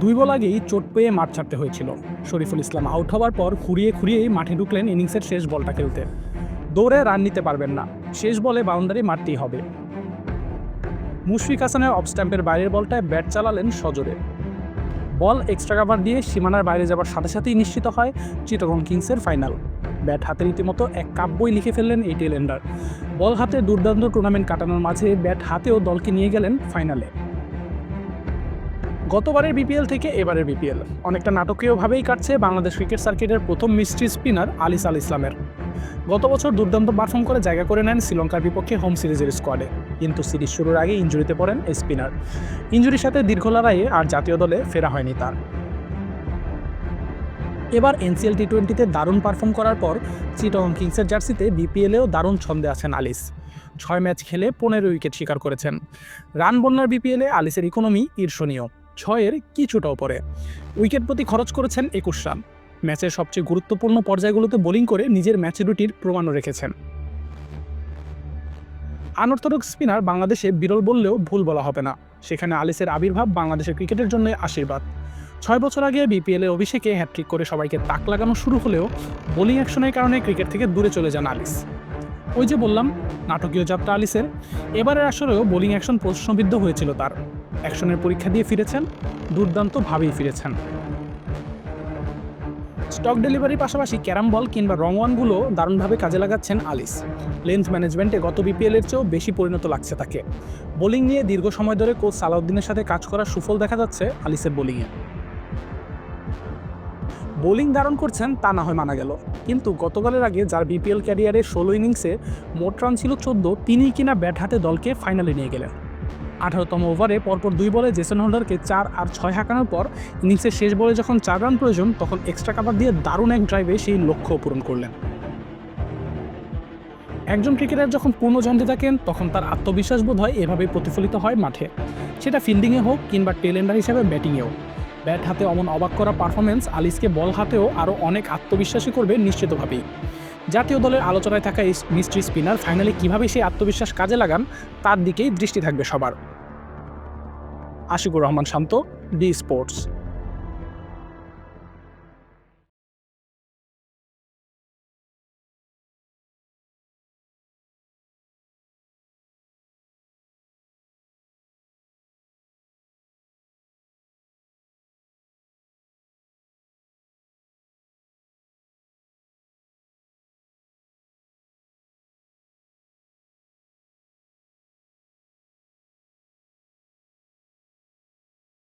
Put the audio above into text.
দুই বল আগেই চোট পেয়ে মাঠ ছাড়তে হয়েছিল। শরীফুল ইসলাম আউট হওয়ার পর খুঁড়িয়েই মাঠে ঢুকলেন ইনিংসের শেষ বলটা খেলতে। দৌড়ে রান নিতে পারবেন না, শেষ বলে বাউন্ডারি মারতেই হবে। মুশফিক হাসানের অফ স্ট্যাম্পের বাইরের বলটায় ব্যাট চালালেন সজোরে। বল এক্সট্রা কাভার দিয়ে সীমানার বাইরে যাবার সাথে সাথেই নিশ্চিত হয় চিটাগং কিংসের ফাইনাল। ব্যাট হাতে রীতিমতো এক কাব্যই লিখে ফেললেন এই টেলেন্ডার। বল হাতে দুর্দান্ত টুর্নামেন্ট কাটানোর মাঝে ব্যাট হাতেও দলকে নিয়ে গেলেন ফাইনালে। গতবারের বিপিএল থেকে এবারের বিপিএল অনেকটা নাটকীয়ভাবেই কাটছে বাংলাদেশ ক্রিকেট সার্কিটের প্রথম মিস্ট্রি স্পিনার আলিস আল ইসলামের। গত বছর দুর্দান্ত পারফর্ম করে জায়গা করে নেন শ্রীলঙ্কার বিপক্ষে হোম সিরিজের স্কোয়াডে, কিন্তু সিরিজ শুরুর আগে ইনজুরিতে পড়েন এই স্পিনার। ইনজুরির সাথে দীর্ঘ লড়াইয়ে আর জাতীয় দলে ফেরা হয়নি তার। এবার এনসিএল টি-20তে দারুণ পারফর্ম করার পর চিটাগং কিংসের জার্সিতে বিপিএলেও দারুণ ছন্দে আছেন আলিস। 6 ম্যাচ খেলে 15 উইকেট শিকার করেছেন। রান বন্যার বিপিএলে আলিসের ইকোনমি ঈর্ষণীয়, 6-এর কিছুটা ওপরে। উইকেট প্রতি খরচ করেছেন 21 রান। ম্যাচের সবচেয়ে গুরুত্বপূর্ণ পর্যায়গুলোতে বোলিং করে নিজের ম্যাচ রুটির প্রমাণও রেখেছেন। আনঅর্থোডক্স স্পিনার বাংলাদেশে বিরল বললেও ভুল বলা হবে না। সেখানে আলিসের আবির্ভাব বাংলাদেশের ক্রিকেটের জন্য আশীর্বাদ। 6 বছর আগে বিপিএলের অভিষেকে হ্যাটট্রিক করে সবাইকে তাক লাগানো শুরু হলেও বোলিং অ্যাকশনের কারণে ক্রিকেট থেকে দূরে চলে যান আলিস। ওই যে বললাম নাটকীয় যাত্রা আলিসের, এবারের আসরেও বোলিং অ্যাকশন প্রশ্নবিদ্ধ হয়েছিল তার। অ্যাকশনের পরীক্ষা দিয়ে ফিরেছেন, দুর্দান্তভাবেই ফিরেছেন। স্টক ডেলিভারির পাশাপাশি ক্যারাম বল কিংবা রং ওয়ানগুলো দারুণভাবে কাজে লাগাচ্ছেন আলিস। লেন্থ ম্যানেজমেন্টে গত বিপিএলের চেয়েও বেশি পরিণত লাগছে তাকে। বোলিং নিয়ে দীর্ঘ সময় ধরে কোচ সালাউদ্দিনের সাথে কাজ করার সুফল দেখা যাচ্ছে আলিসের বোলিংয়ে। বোলিং দারুণ করছেন তা না হয় মানা গেল, কিন্তু গতকালের আগে যার বিপিএল ক্যারিয়ারে 16 ইনিংসে মোট রান ছিল 14, তিনিই কিনা ব্যাট হাতে দলকে ফাইনালে নিয়ে গেলেন। 18তম ওভারে পরপর 2 বলে জেসন হোল্ডারকে 4 আর 6 হাঁকানোর পর ইনিংসের শেষ বলে যখন 4 রান প্রয়োজন, তখন এক্সট্রা কাভার দিয়ে দারুণ এক ড্রাইভে সেই লক্ষ্য পূরণ করলেন। একজন ক্রিকেটার যখন পূর্ণ ছন্দে থাকেন তখন তার আত্মবিশ্বাস বোধ হয় এভাবেই প্রতিফলিত হয় মাঠে, সেটা ফিল্ডিংয়ে হোক কিংবা টেলেন্ডার হিসেবে ব্যাটিংয়েও। ব্যাট হাতে অমন অবাক করা পারফরমেন্স আলিসকে বল হাতেও আরও অনেক আত্মবিশ্বাসী করবে নিশ্চিতভাবেই। জাতীয় দলের আলোচনায় থাকা এই মিস্ট্রি স্পিনার ফাইনালে কীভাবে সেই আত্মবিশ্বাস কাজে লাগান তার দিকেই দৃষ্টি থাকবে সবার। আশিকুর রহমান শান্ত, ডি স্পোর্টস।